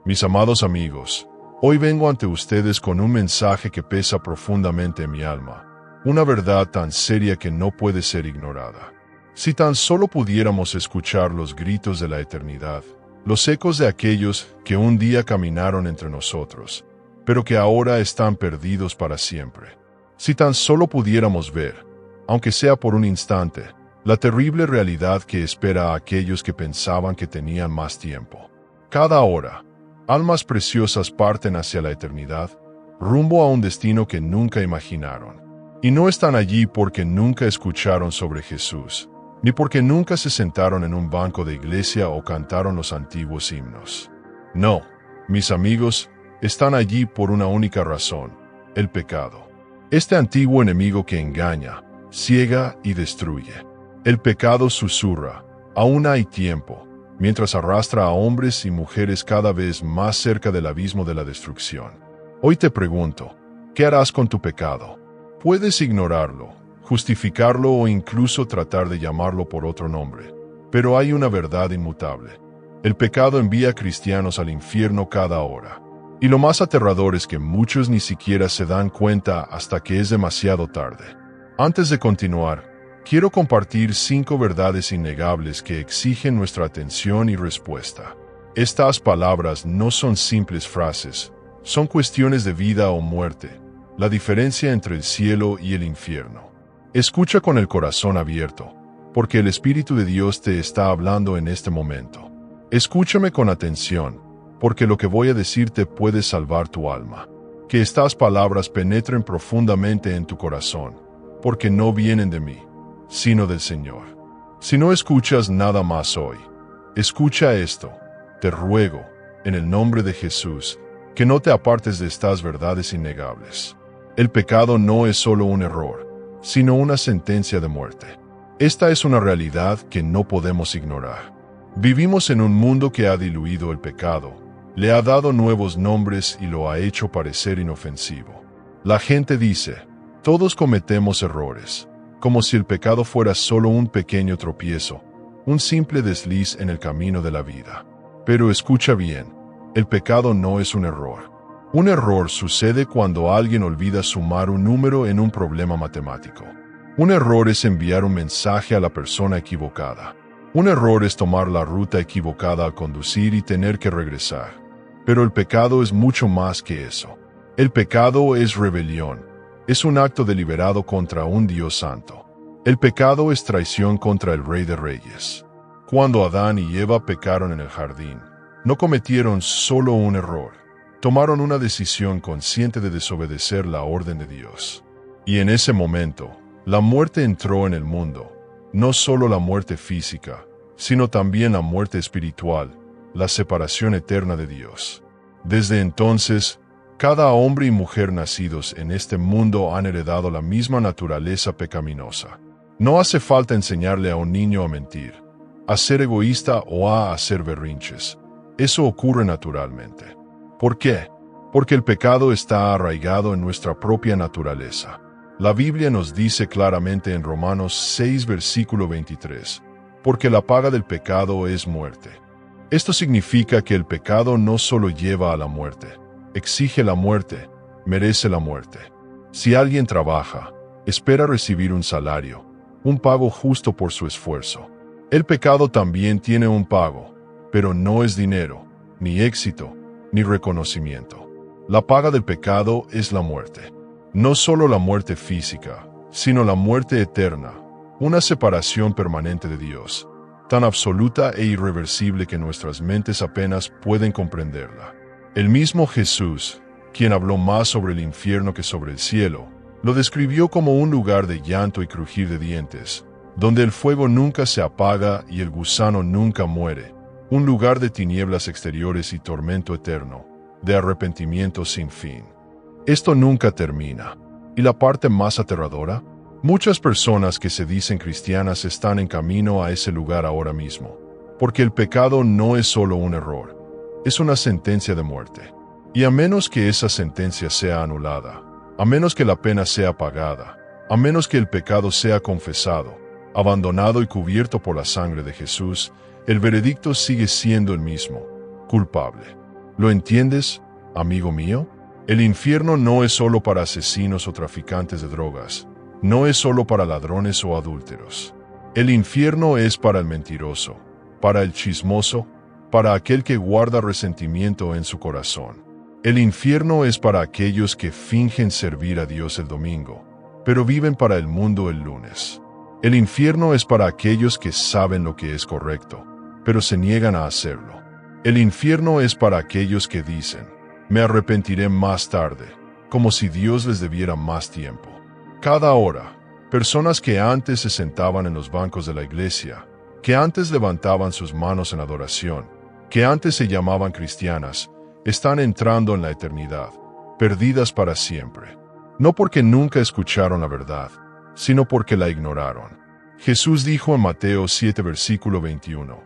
Mis amados amigos, hoy vengo ante ustedes con un mensaje que pesa profundamente en mi alma, una verdad tan seria que no puede ser ignorada. Si tan solo pudiéramos escuchar los gritos de la eternidad, los ecos de aquellos que un día caminaron entre nosotros, pero que ahora están perdidos para siempre. Si tan solo pudiéramos ver, aunque sea por un instante, la terrible realidad que espera a aquellos que pensaban que tenían más tiempo. Cada hora, almas preciosas parten hacia la eternidad, rumbo a un destino que nunca imaginaron. Y no están allí porque nunca escucharon sobre Jesús, ni porque nunca se sentaron en un banco de iglesia o cantaron los antiguos himnos. No, mis amigos, están allí por una única razón: el pecado. Este antiguo enemigo que engaña, ciega y destruye. El pecado susurra: aún hay tiempo, mientras arrastra a hombres y mujeres cada vez más cerca del abismo de la destrucción. Hoy te pregunto, ¿qué harás con tu pecado? Puedes ignorarlo, justificarlo o incluso tratar de llamarlo por otro nombre. Pero hay una verdad inmutable. El pecado envía a cristianos al infierno cada hora. Y lo más aterrador es que muchos ni siquiera se dan cuenta hasta que es demasiado tarde. Antes de continuar, quiero compartir 5 verdades innegables que exigen nuestra atención y respuesta. Estas palabras no son simples frases, son cuestiones de vida o muerte, la diferencia entre el cielo y el infierno. Escucha con el corazón abierto, porque el Espíritu de Dios te está hablando en este momento. Escúchame con atención, porque lo que voy a decirte puede salvar tu alma. Que estas palabras penetren profundamente en tu corazón, porque no vienen de mí, sino del Señor. Si no escuchas nada más hoy, escucha esto. Te ruego, en el nombre de Jesús, que no te apartes de estas verdades innegables. El pecado no es solo un error, sino una sentencia de muerte. Esta es una realidad que no podemos ignorar. Vivimos en un mundo que ha diluido el pecado, le ha dado nuevos nombres y lo ha hecho parecer inofensivo. La gente dice: todos cometemos errores, como si el pecado fuera solo un pequeño tropiezo, un simple desliz en el camino de la vida. Pero escucha bien, el pecado no es un error. Un error sucede cuando alguien olvida sumar un número en un problema matemático. Un error es enviar un mensaje a la persona equivocada. Un error es tomar la ruta equivocada al conducir y tener que regresar. Pero el pecado es mucho más que eso. El pecado es rebelión. Es un acto deliberado contra un Dios santo. El pecado es traición contra el Rey de Reyes. Cuando Adán y Eva pecaron en el jardín, no cometieron solo un error. Tomaron una decisión consciente de desobedecer la orden de Dios. Y en ese momento, la muerte entró en el mundo. No solo la muerte física, sino también la muerte espiritual, la separación eterna de Dios. Desde entonces, cada hombre y mujer nacidos en este mundo han heredado la misma naturaleza pecaminosa. No hace falta enseñarle a un niño a mentir, a ser egoísta o a hacer berrinches. Eso ocurre naturalmente. ¿Por qué? Porque el pecado está arraigado en nuestra propia naturaleza. La Biblia nos dice claramente en Romanos 6, versículo 23, porque la paga del pecado es muerte. Esto significa que el pecado no solo lleva a la muerte, exige la muerte, merece la muerte. Si alguien trabaja, espera recibir un salario, un pago justo por su esfuerzo. El pecado también tiene un pago, pero no es dinero, ni éxito, ni reconocimiento. La paga del pecado es la muerte. No solo la muerte física, sino la muerte eterna, una separación permanente de Dios, tan absoluta e irreversible que nuestras mentes apenas pueden comprenderla. El mismo Jesús, quien habló más sobre el infierno que sobre el cielo, lo describió como un lugar de llanto y crujir de dientes, donde el fuego nunca se apaga y el gusano nunca muere, un lugar de tinieblas exteriores y tormento eterno, de arrepentimiento sin fin. Esto nunca termina. ¿Y la parte más aterradora? Muchas personas que se dicen cristianas están en camino a ese lugar ahora mismo, porque el pecado no es solo un error, es una sentencia de muerte. Y a menos que esa sentencia sea anulada, a menos que la pena sea pagada, a menos que el pecado sea confesado, abandonado y cubierto por la sangre de Jesús, el veredicto sigue siendo el mismo: culpable. ¿Lo entiendes, amigo mío? El infierno no es solo para asesinos o traficantes de drogas, no es solo para ladrones o adúlteros. El infierno es para el mentiroso, para el chismoso, para aquel que guarda resentimiento en su corazón. El infierno es para aquellos que fingen servir a Dios el domingo, pero viven para el mundo el lunes. El infierno es para aquellos que saben lo que es correcto, pero se niegan a hacerlo. El infierno es para aquellos que dicen, me arrepentiré más tarde, como si Dios les debiera más tiempo. Cada hora, personas que antes se sentaban en los bancos de la iglesia, que antes levantaban sus manos en adoración, que antes se llamaban cristianas, están entrando en la eternidad, perdidas para siempre. No porque nunca escucharon la verdad, sino porque la ignoraron. Jesús dijo en Mateo 7 versículo 21,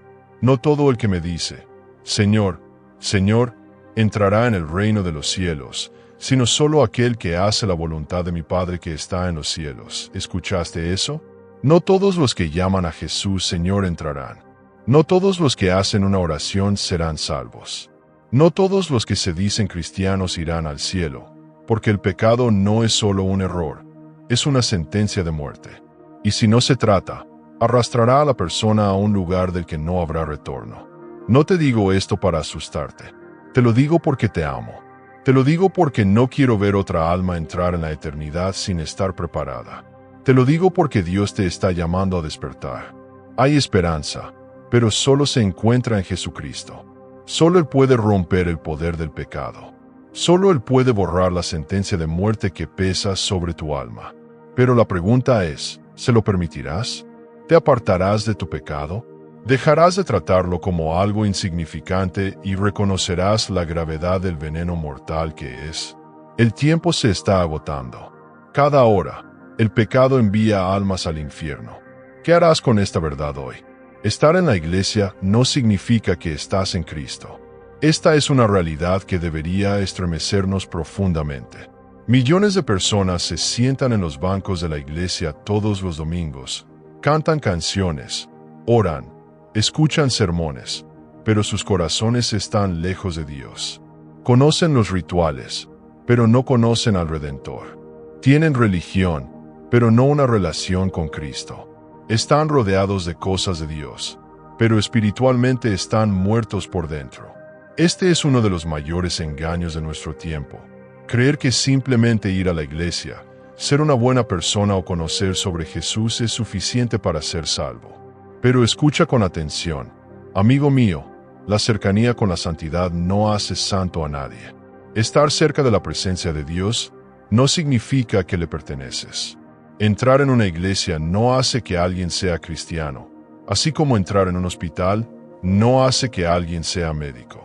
no todo el que me dice, Señor, Señor, entrará en el reino de los cielos, sino solo aquel que hace la voluntad de mi Padre que está en los cielos. ¿Escuchaste eso? No todos los que llaman a Jesús Señor entrarán. No todos los que hacen una oración serán salvos. No todos los que se dicen cristianos irán al cielo, porque el pecado no es solo un error, es una sentencia de muerte. Y si no se trata, arrastrará a la persona a un lugar del que no habrá retorno. No te digo esto para asustarte. Te lo digo porque te amo. Te lo digo porque no quiero ver otra alma entrar en la eternidad sin estar preparada. Te lo digo porque Dios te está llamando a despertar. Hay esperanza, pero solo se encuentra en Jesucristo. Solo Él puede romper el poder del pecado. Solo Él puede borrar la sentencia de muerte que pesa sobre tu alma. Pero la pregunta es, ¿se lo permitirás? ¿Te apartarás de tu pecado? ¿Dejarás de tratarlo como algo insignificante y reconocerás la gravedad del veneno mortal que es? El tiempo se está agotando. Cada hora, el pecado envía almas al infierno. ¿Qué harás con esta verdad hoy? Estar en la iglesia no significa que estás en Cristo. Esta es una realidad que debería estremecernos profundamente. Millones de personas se sientan en los bancos de la iglesia todos los domingos, cantan canciones, oran, escuchan sermones, pero sus corazones están lejos de Dios. Conocen los rituales, pero no conocen al Redentor. Tienen religión, pero no una relación con Cristo. Están rodeados de cosas de Dios, pero espiritualmente están muertos por dentro. Este es uno de los mayores engaños de nuestro tiempo. Creer que simplemente ir a la iglesia, ser una buena persona o conocer sobre Jesús es suficiente para ser salvo. Pero escucha con atención, amigo mío, la cercanía con la santidad no hace santo a nadie. Estar cerca de la presencia de Dios no significa que le perteneces. Entrar en una iglesia no hace que alguien sea cristiano, así como entrar en un hospital no hace que alguien sea médico.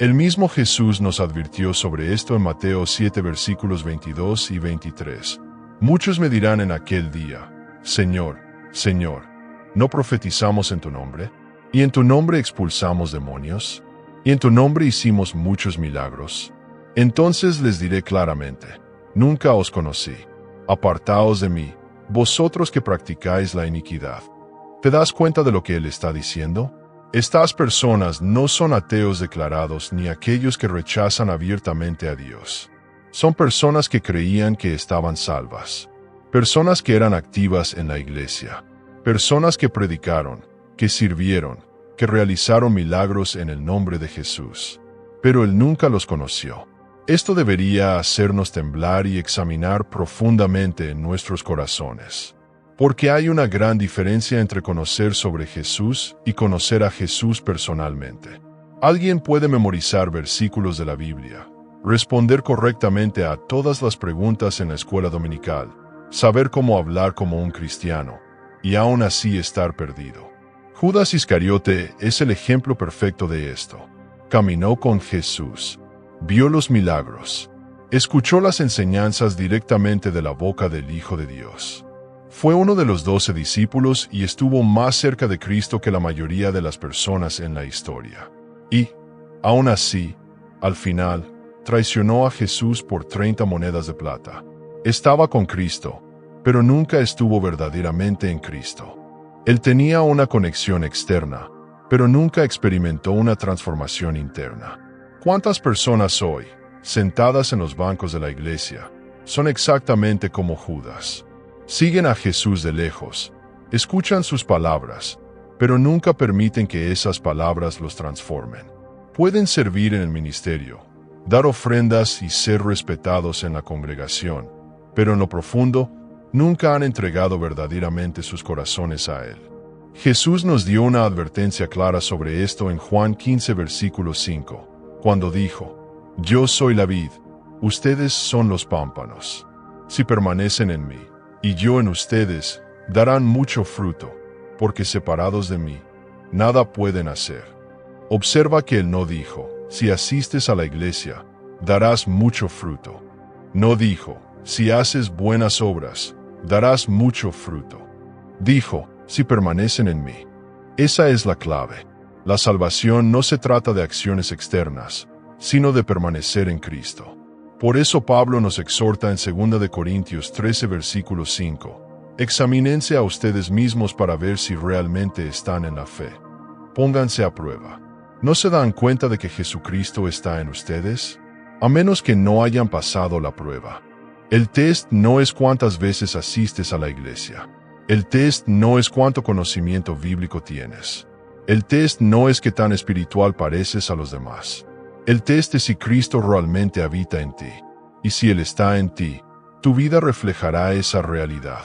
El mismo Jesús nos advirtió sobre esto en Mateo 7 versículos 22 y 23. Muchos me dirán en aquel día, Señor, Señor, ¿no profetizamos en tu nombre? ¿Y en tu nombre expulsamos demonios? ¿Y en tu nombre hicimos muchos milagros? Entonces les diré claramente, nunca os conocí. Apartaos de mí, vosotros que practicáis la iniquidad. ¿Te das cuenta de lo que Él está diciendo? Estas personas no son ateos declarados ni aquellos que rechazan abiertamente a Dios. Son personas que creían que estaban salvas. Personas que eran activas en la iglesia. Personas que predicaron, que sirvieron, que realizaron milagros en el nombre de Jesús. Pero Él nunca los conoció. Esto debería hacernos temblar y examinar profundamente en nuestros corazones. Porque hay una gran diferencia entre conocer sobre Jesús y conocer a Jesús personalmente. Alguien puede memorizar versículos de la Biblia, responder correctamente a todas las preguntas en la escuela dominical, saber cómo hablar como un cristiano, y aún así estar perdido. Judas Iscariote es el ejemplo perfecto de esto. Caminó con Jesús, vio los milagros, escuchó las enseñanzas directamente de la boca del Hijo de Dios. Fue uno de los 12 discípulos y estuvo más cerca de Cristo que la mayoría de las personas en la historia. Y, aún así, al final, traicionó a Jesús por 30 monedas de plata. Estaba con Cristo, pero nunca estuvo verdaderamente en Cristo. Él tenía una conexión externa, pero nunca experimentó una transformación interna. ¿Cuántas personas hoy, sentadas en los bancos de la iglesia, son exactamente como Judas? Siguen a Jesús de lejos, escuchan sus palabras, pero nunca permiten que esas palabras los transformen. Pueden servir en el ministerio, dar ofrendas y ser respetados en la congregación, pero en lo profundo, nunca han entregado verdaderamente sus corazones a Él. Jesús nos dio una advertencia clara sobre esto en Juan 15, versículo 5, cuando dijo: Yo soy la vid, ustedes son los pámpanos. Si permanecen en mí, y yo en ustedes, darán mucho fruto, porque separados de mí, nada pueden hacer. Observa que Él no dijo: si asistes a la iglesia, darás mucho fruto. No dijo: si haces buenas obras, darás mucho fruto. Dijo: si permanecen en mí. Esa es la clave. La salvación no se trata de acciones externas, sino de permanecer en Cristo. Por eso Pablo nos exhorta en 2 Corintios 13, versículo 5. Examínense a ustedes mismos para ver si realmente están en la fe. Pónganse a prueba. ¿No se dan cuenta de que Jesucristo está en ustedes? A menos que no hayan pasado la prueba. El test no es cuántas veces asistes a la iglesia. El test no es cuánto conocimiento bíblico tienes. El test no es qué tan espiritual pareces a los demás. El test es si Cristo realmente habita en ti. Y si Él está en ti, tu vida reflejará esa realidad.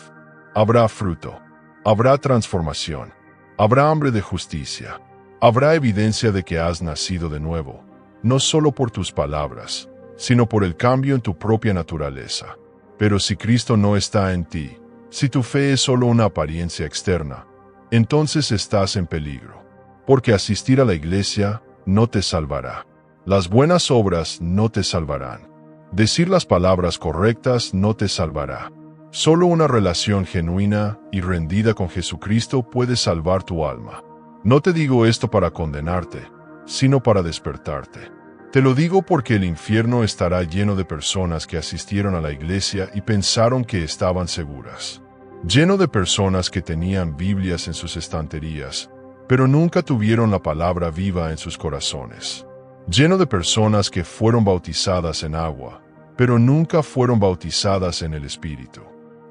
Habrá fruto. Habrá transformación. Habrá hambre de justicia. Habrá evidencia de que has nacido de nuevo, no solo por tus palabras, sino por el cambio en tu propia naturaleza. Pero si Cristo no está en ti, si tu fe es solo una apariencia externa, entonces estás en peligro. Porque asistir a la iglesia no te salvará. Las buenas obras no te salvarán. Decir las palabras correctas no te salvará. Solo una relación genuina y rendida con Jesucristo puede salvar tu alma. No te digo esto para condenarte, sino para despertarte. Te lo digo porque el infierno estará lleno de personas que asistieron a la iglesia y pensaron que estaban seguras. Lleno de personas que tenían Biblias en sus estanterías, pero nunca tuvieron la palabra viva en sus corazones. Lleno de personas que fueron bautizadas en agua, pero nunca fueron bautizadas en el Espíritu.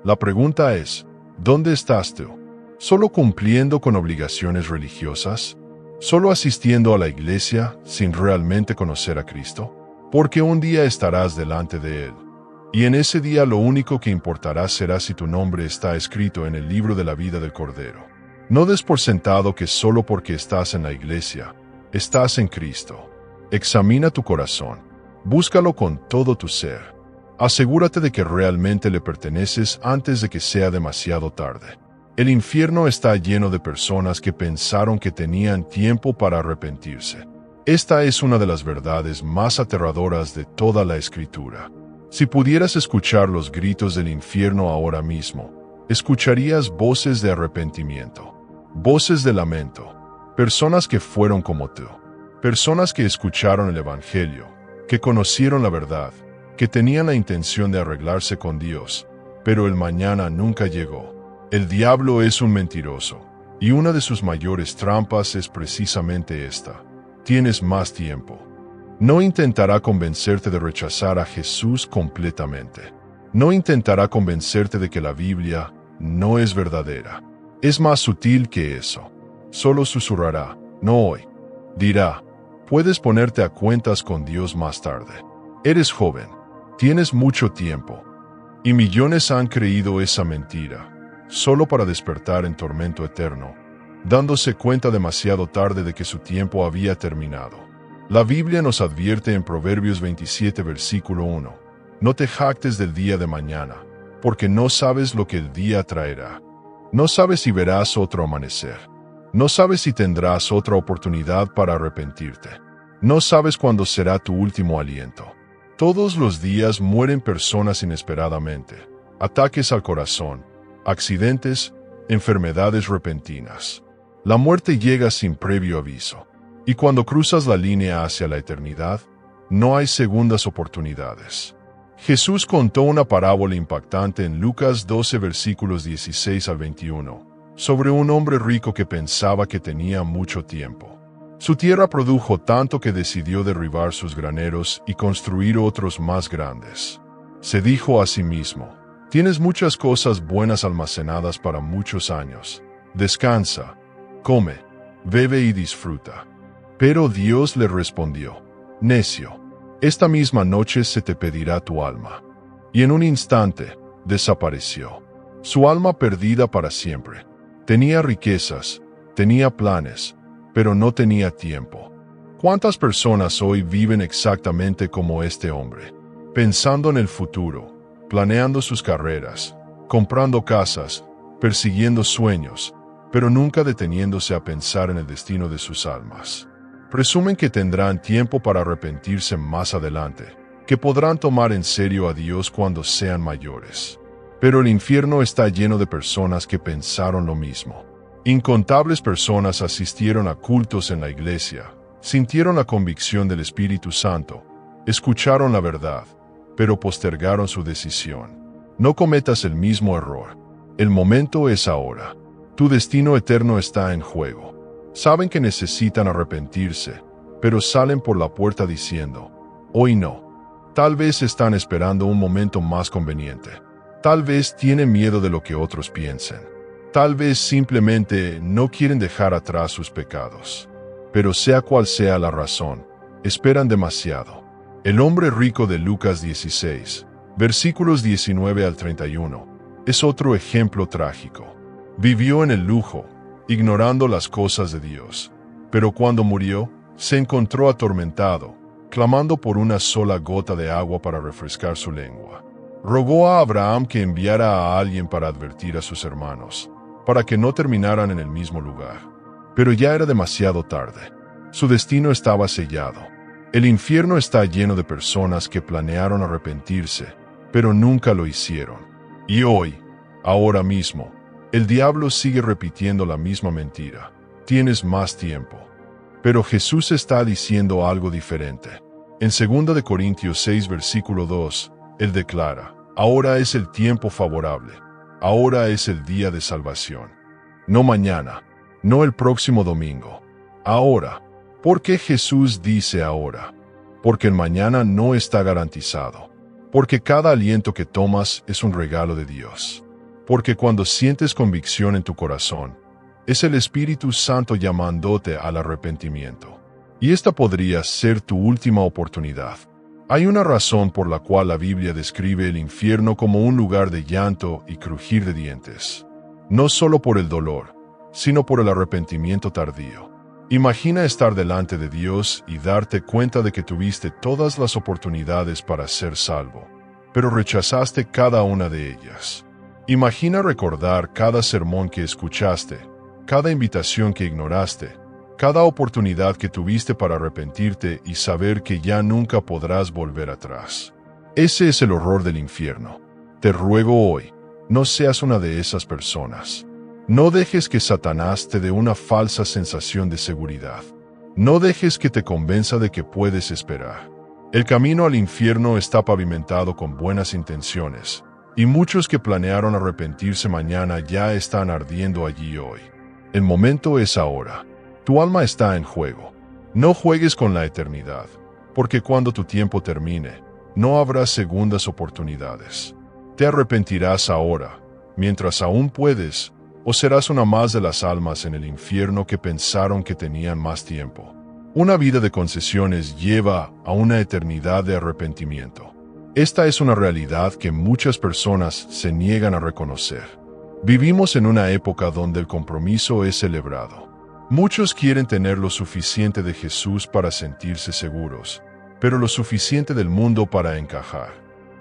La pregunta es, ¿dónde estás tú? ¿Solo cumpliendo con obligaciones religiosas? ¿Solo asistiendo a la iglesia sin realmente conocer a Cristo? Porque un día estarás delante de Él. Y en ese día lo único que importará será si tu nombre está escrito en el libro de la vida del Cordero. No des por sentado que solo porque estás en la iglesia, estás en Cristo. Examina tu corazón. Búscalo con todo tu ser. Asegúrate de que realmente le perteneces antes de que sea demasiado tarde. El infierno está lleno de personas que pensaron que tenían tiempo para arrepentirse. Esta es una de las verdades más aterradoras de toda la Escritura. Si pudieras escuchar los gritos del infierno ahora mismo, escucharías voces de arrepentimiento, voces de lamento, personas que fueron como tú, personas que escucharon el Evangelio, que conocieron la verdad, que tenían la intención de arreglarse con Dios, pero el mañana nunca llegó. El diablo es un mentiroso, y una de sus mayores trampas es precisamente esta: tienes más tiempo. No intentará convencerte de rechazar a Jesús completamente. No intentará convencerte de que la Biblia no es verdadera. Es más sutil que eso. Solo susurrará, no hoy. Dirá, puedes ponerte a cuentas con Dios más tarde. Eres joven, tienes mucho tiempo. Y millones han creído esa mentira, solo para despertar en tormento eterno, dándose cuenta demasiado tarde de que su tiempo había terminado. La Biblia nos advierte en Proverbios 27, versículo 1, no te jactes del día de mañana, porque no sabes lo que el día traerá. No sabes si verás otro amanecer. No sabes si tendrás otra oportunidad para arrepentirte. No sabes cuándo será tu último aliento. Todos los días mueren personas inesperadamente. Ataques al corazón, accidentes, enfermedades repentinas. La muerte llega sin previo aviso. Y cuando cruzas la línea hacia la eternidad, no hay segundas oportunidades. Jesús contó una parábola impactante en Lucas 12, versículos 16 al 21, sobre un hombre rico que pensaba que tenía mucho tiempo. Su tierra produjo tanto que decidió derribar sus graneros y construir otros más grandes. Se dijo a sí mismo: tienes muchas cosas buenas almacenadas para muchos años. Descansa, come, bebe y disfruta. Pero Dios le respondió: necio, esta misma noche se te pedirá tu alma. Y en un instante desapareció. Su alma perdida para siempre. Tenía riquezas, tenía planes, pero no tenía tiempo. ¿Cuántas personas hoy viven exactamente como este hombre? Pensando en el futuro, planeando sus carreras, comprando casas, persiguiendo sueños, pero nunca deteniéndose a pensar en el destino de sus almas. Presumen que tendrán tiempo para arrepentirse más adelante, que podrán tomar en serio a Dios cuando sean mayores. Pero el infierno está lleno de personas que pensaron lo mismo. Incontables personas asistieron a cultos en la iglesia, sintieron la convicción del Espíritu Santo, escucharon la verdad, pero postergaron su decisión. No cometas el mismo error. El momento es ahora. Tu destino eterno está en juego. Saben que necesitan arrepentirse, pero salen por la puerta diciendo: hoy no. Tal vez están esperando un momento más conveniente. Tal vez tienen miedo de lo que otros piensen. Tal vez simplemente no quieren dejar atrás sus pecados. Pero sea cual sea la razón, esperan demasiado. El hombre rico de Lucas 16, versículos 19 al 31, es otro ejemplo trágico. Vivió en el lujo, ignorando las cosas de Dios. Pero cuando murió, se encontró atormentado, clamando por una sola gota de agua para refrescar su lengua. Rogó a Abraham que enviara a alguien para advertir a sus hermanos, para que no terminaran en el mismo lugar. Pero ya era demasiado tarde. Su destino estaba sellado. El infierno está lleno de personas que planearon arrepentirse, pero nunca lo hicieron. Y hoy, ahora mismo, el diablo sigue repitiendo la misma mentira: tienes más tiempo. Pero Jesús está diciendo algo diferente. En 2 Corintios 6, versículo 2, Él declara: ahora es el tiempo favorable, ahora es el día de salvación. No mañana, no el próximo domingo, ahora. ¿Por qué Jesús dice ahora? Porque el mañana no está garantizado. Porque cada aliento que tomas es un regalo de Dios. Porque cuando sientes convicción en tu corazón, es el Espíritu Santo llamándote al arrepentimiento. Y esta podría ser tu última oportunidad. Hay una razón por la cual la Biblia describe el infierno como un lugar de llanto y crujir de dientes. No solo por el dolor, sino por el arrepentimiento tardío. Imagina estar delante de Dios y darte cuenta de que tuviste todas las oportunidades para ser salvo, pero rechazaste cada una de ellas. Imagina recordar cada sermón que escuchaste, cada invitación que ignoraste, cada oportunidad que tuviste para arrepentirte y saber que ya nunca podrás volver atrás. Ese es el horror del infierno. Te ruego hoy, no seas una de esas personas. No dejes que Satanás te dé una falsa sensación de seguridad. No dejes que te convenza de que puedes esperar. El camino al infierno está pavimentado con buenas intenciones, y muchos que planearon arrepentirse mañana ya están ardiendo allí hoy. El momento es ahora. Tu alma está en juego. No juegues con la eternidad, porque cuando tu tiempo termine, no habrá segundas oportunidades. Te arrepentirás ahora, mientras aún puedes, o serás una más de las almas en el infierno que pensaron que tenían más tiempo. Una vida de concesiones lleva a una eternidad de arrepentimiento. Esta es una realidad que muchas personas se niegan a reconocer. Vivimos en una época donde el compromiso es celebrado. Muchos quieren tener lo suficiente de Jesús para sentirse seguros, pero lo suficiente del mundo para encajar.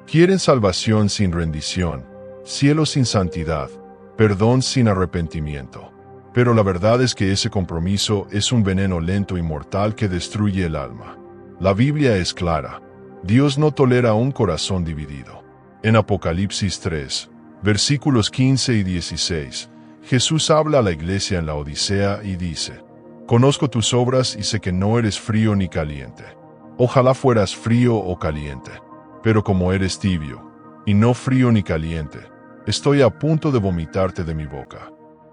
Quieren salvación sin rendición, cielo sin santidad, perdón sin arrepentimiento. Pero la verdad es que ese compromiso es un veneno lento y mortal que destruye el alma. La Biblia es clara. Dios no tolera un corazón dividido. En Apocalipsis 3, versículos 15 y 16, Jesús habla a la iglesia en la Odisea y dice: conozco tus obras y sé que no eres frío ni caliente. Ojalá fueras frío o caliente. Pero como eres tibio, y no frío ni caliente, estoy a punto de vomitarte de mi boca.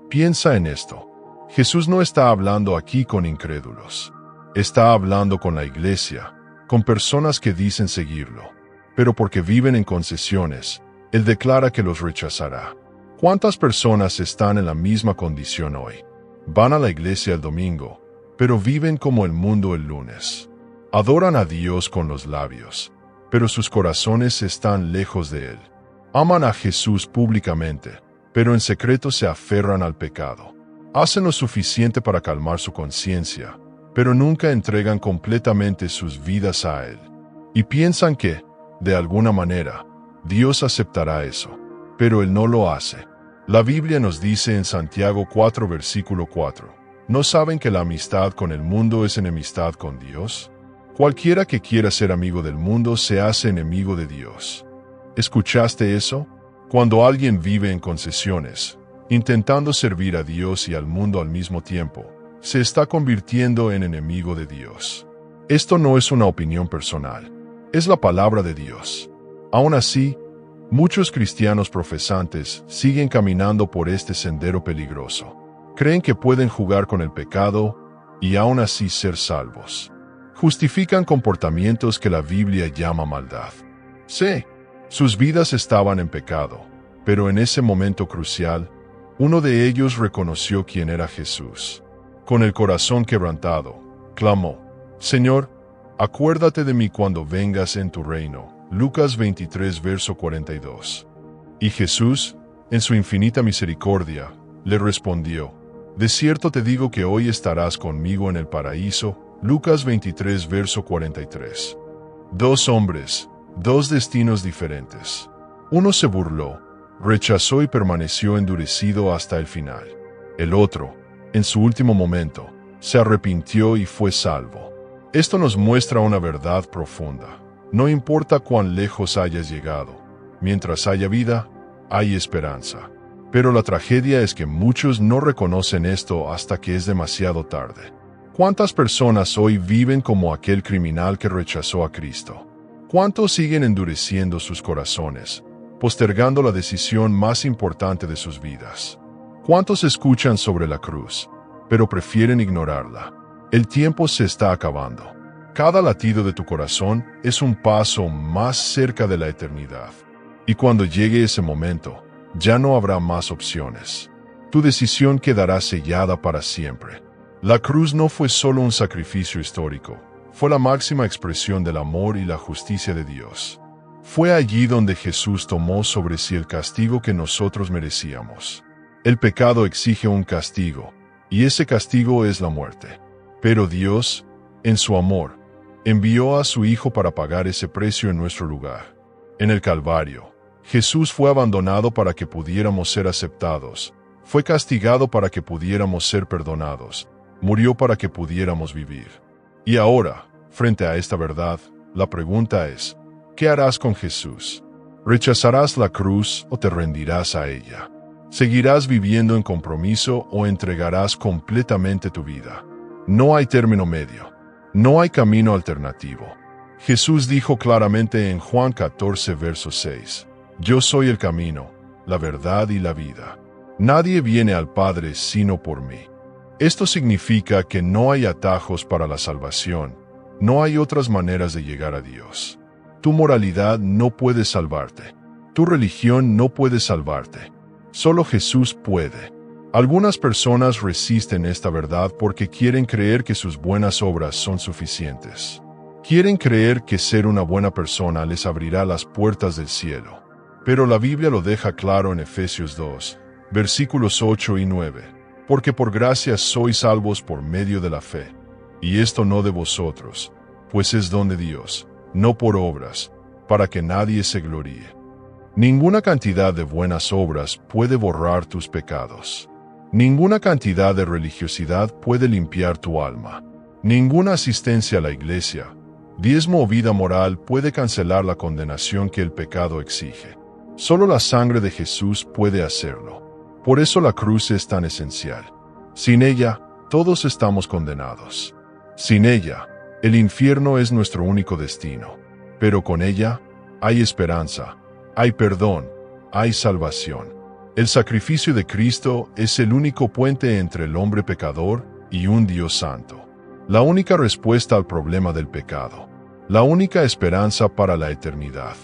Piensa en esto. Jesús no está hablando aquí con incrédulos. Está hablando con la iglesia, con personas que dicen seguirlo. Pero porque viven en concesiones, Él declara que los rechazará. ¿Cuántas personas están en la misma condición hoy? Van a la iglesia el domingo, pero viven como el mundo el lunes. Adoran a Dios con los labios, pero sus corazones están lejos de Él. Aman a Jesús públicamente, pero en secreto se aferran al pecado. Hacen lo suficiente para calmar su conciencia, pero nunca entregan completamente sus vidas a Él. Y piensan que, de alguna manera, Dios aceptará eso, pero Él no lo hace. La Biblia nos dice en Santiago 4 versículo 4, ¿no saben que la amistad con el mundo es enemistad con Dios? Cualquiera que quiera ser amigo del mundo se hace enemigo de Dios. ¿Escuchaste eso? Cuando alguien vive en concesiones, intentando servir a Dios y al mundo al mismo tiempo, se está convirtiendo en enemigo de Dios. Esto no es una opinión personal, es la palabra de Dios. Aún así, muchos cristianos profesantes siguen caminando por este sendero peligroso. Creen que pueden jugar con el pecado y aún así ser salvos. Justifican comportamientos que la Biblia llama maldad. Sí, sus vidas estaban en pecado, pero en ese momento crucial, uno de ellos reconoció quién era Jesús. Con el corazón quebrantado, clamó, «Señor, acuérdate de mí cuando vengas en tu reino». Lucas 23, verso 42. Y Jesús, en su infinita misericordia, le respondió, «De cierto te digo que hoy estarás conmigo en el paraíso». Lucas 23, verso 43. Dos hombres, dos destinos diferentes. Uno se burló, rechazó y permaneció endurecido hasta el final. El otro, en su último momento, se arrepintió y fue salvo. Esto nos muestra una verdad profunda. No importa cuán lejos hayas llegado, mientras haya vida, hay esperanza. Pero la tragedia es que muchos no reconocen esto hasta que es demasiado tarde. ¿Cuántas personas hoy viven como aquel criminal que rechazó a Cristo? ¿Cuántos siguen endureciendo sus corazones, postergando la decisión más importante de sus vidas? ¿Cuántos escuchan sobre la cruz, pero prefieren ignorarla? El tiempo se está acabando. Cada latido de tu corazón es un paso más cerca de la eternidad. Y cuando llegue ese momento, ya no habrá más opciones. Tu decisión quedará sellada para siempre. La cruz no fue solo un sacrificio histórico, fue la máxima expresión del amor y la justicia de Dios. Fue allí donde Jesús tomó sobre sí el castigo que nosotros merecíamos. El pecado exige un castigo, y ese castigo es la muerte. Pero Dios, en su amor, envió a su Hijo para pagar ese precio en nuestro lugar. En el Calvario, Jesús fue abandonado para que pudiéramos ser aceptados, fue castigado para que pudiéramos ser perdonados, murió para que pudiéramos vivir. Y ahora, frente a esta verdad, la pregunta es, ¿qué harás con Jesús? ¿Rechazarás la cruz o te rendirás a ella? ¿Seguirás viviendo en compromiso o entregarás completamente tu vida? No hay término medio. No hay camino alternativo. Jesús dijo claramente en Juan 14, verso 6, «Yo soy el camino, la verdad y la vida. Nadie viene al Padre sino por mí». Esto significa que no hay atajos para la salvación, no hay otras maneras de llegar a Dios. Tu moralidad no puede salvarte. Tu religión no puede salvarte. Solo Jesús puede. Algunas personas resisten esta verdad porque quieren creer que sus buenas obras son suficientes. Quieren creer que ser una buena persona les abrirá las puertas del cielo. Pero la Biblia lo deja claro en Efesios 2, versículos 8 y 9. Porque por gracia sois salvos por medio de la fe. Y esto no de vosotros, pues es don de Dios, no por obras, para que nadie se gloríe. Ninguna cantidad de buenas obras puede borrar tus pecados. Ninguna cantidad de religiosidad puede limpiar tu alma. Ninguna asistencia a la iglesia, diezmo o vida moral puede cancelar la condenación que el pecado exige. Solo la sangre de Jesús puede hacerlo. Por eso la cruz es tan esencial. Sin ella, todos estamos condenados. Sin ella, el infierno es nuestro único destino. Pero con ella, hay esperanza, hay perdón, hay salvación. El sacrificio de Cristo es el único puente entre el hombre pecador y un Dios santo. la única respuesta al problema del pecado, la única esperanza para la eternidad.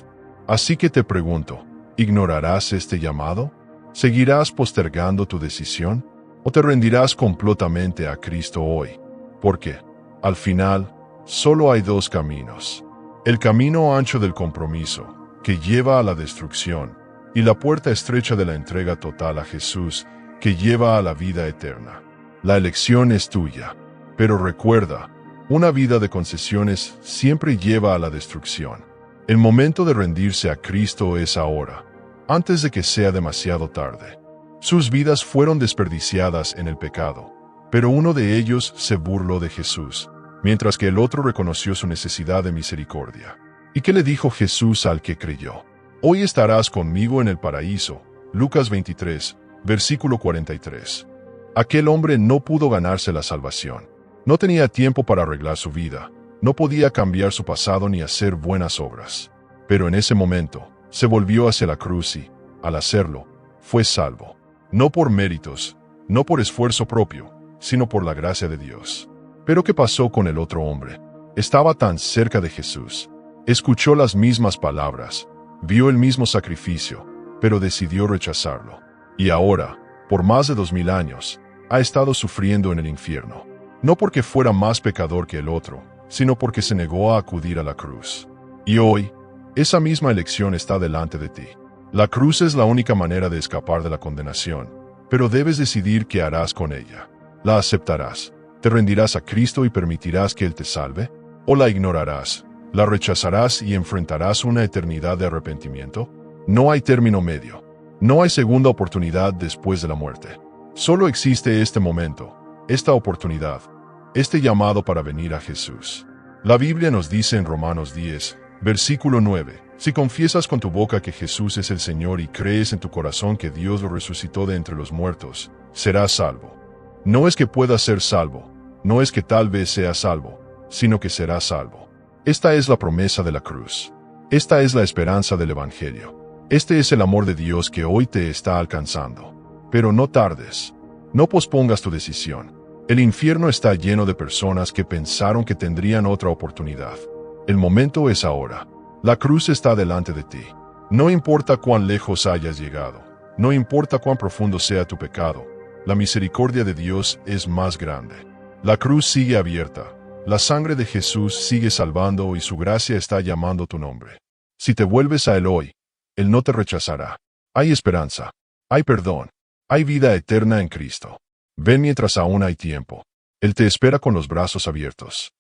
Así que te pregunto, ¿ignorarás este llamado? ¿Seguirás postergando tu decisión? ¿O te rendirás completamente a Cristo hoy? Porque, al final, solo hay dos caminos. El camino ancho del compromiso, que lleva a la destrucción, y la puerta estrecha de la entrega total a Jesús, que lleva a la vida eterna. La elección es tuya, pero recuerda, una vida de concesiones siempre lleva a la destrucción. El momento de rendirse a Cristo es ahora, antes de que sea demasiado tarde. Sus vidas fueron desperdiciadas en el pecado, pero uno de ellos se burló de Jesús, mientras que el otro reconoció su necesidad de misericordia. ¿Y qué le dijo Jesús al que creyó? Hoy estarás conmigo en el paraíso. Lucas 23, versículo 43. Aquel hombre no pudo ganarse la salvación. No tenía tiempo para arreglar su vida. No podía cambiar su pasado ni hacer buenas obras. Pero en ese momento, se volvió hacia la cruz y, al hacerlo, fue salvo. No por méritos, no por esfuerzo propio, sino por la gracia de Dios. Pero ¿qué pasó con el otro hombre? Estaba tan cerca de Jesús. Escuchó las mismas palabras, vio el mismo sacrificio, pero decidió rechazarlo. Y ahora, por más de 2000 años, ha estado sufriendo en el infierno. No porque fuera más pecador que el otro, sino porque se negó a acudir a la cruz. Y hoy, esa misma elección está delante de ti. La cruz es la única manera de escapar de la condenación, pero debes decidir qué harás con ella. ¿La aceptarás? ¿Te rendirás a Cristo y permitirás que Él te salve? ¿O la ignorarás? ¿La rechazarás y enfrentarás una eternidad de arrepentimiento? No hay término medio. No hay segunda oportunidad después de la muerte. Solo existe este momento, esta oportunidad, este llamado para venir a Jesús. La Biblia nos dice en Romanos 10, versículo 9, si confiesas con tu boca que Jesús es el Señor y crees en tu corazón que Dios lo resucitó de entre los muertos, serás salvo. No es que puedas ser salvo, no es que tal vez seas salvo, sino que serás salvo. Esta es la promesa de la cruz. Esta es la esperanza del Evangelio. Este es el amor de Dios que hoy te está alcanzando. Pero no tardes. No pospongas tu decisión. El infierno está lleno de personas que pensaron que tendrían otra oportunidad. El momento es ahora. La cruz está delante de ti. No importa cuán lejos hayas llegado. No importa cuán profundo sea tu pecado. La misericordia de Dios es más grande. La cruz sigue abierta. La sangre de Jesús sigue salvando y su gracia está llamando tu nombre. Si te vuelves a Él hoy, Él no te rechazará. Hay esperanza. Hay perdón. Hay vida eterna en Cristo. Ven mientras aún hay tiempo. Él te espera con los brazos abiertos.